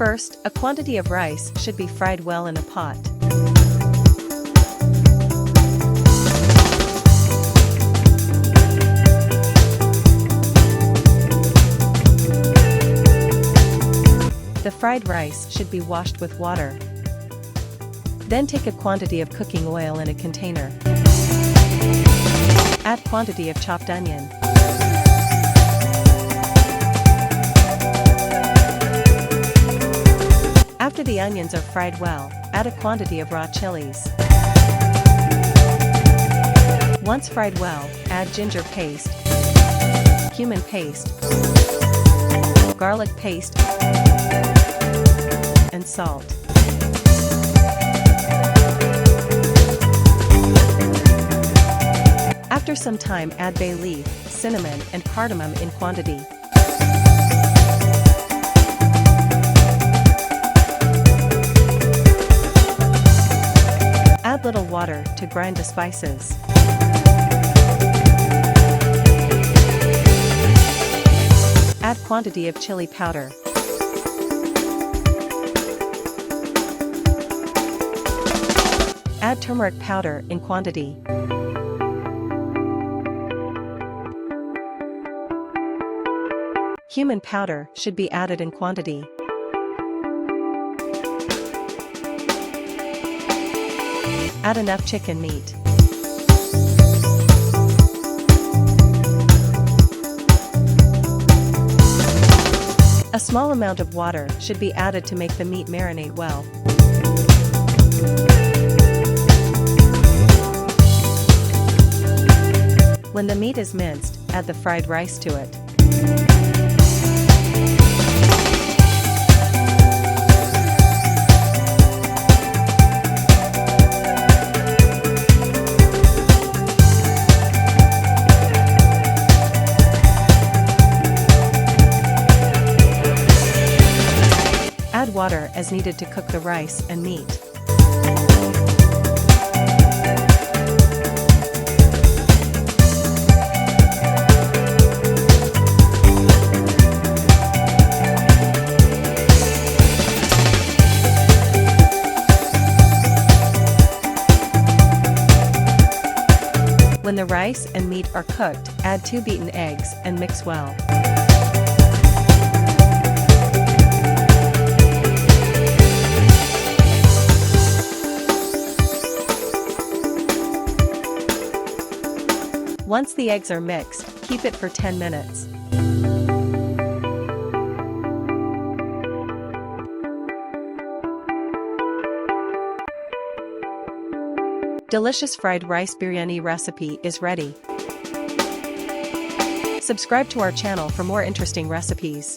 First, a quantity of rice should be fried well in a pot. The fried rice should be washed with water. Then take a quantity of cooking oil in a container. Add quantity of chopped onion. After the onions are fried well, add a quantity of raw chilies. Once fried well, add ginger paste, cumin paste, garlic paste, and salt. After some time, add bay leaf, cinnamon, and cardamom in quantity. Add little water to grind the spices. Add quantity of chili powder. Add turmeric powder in quantity. Cumin powder should be added in quantity. Add enough chicken meat. A small amount of water should be added to make the meat marinate well. When the meat is minced, add the fried rice to it. Add water as needed to cook the rice and meat. When the rice and meat are cooked, add 2 beaten eggs and mix well. Once the eggs are mixed, keep it for 10 minutes. Delicious fried rice biryani recipe is ready. Subscribe to our channel for more interesting recipes.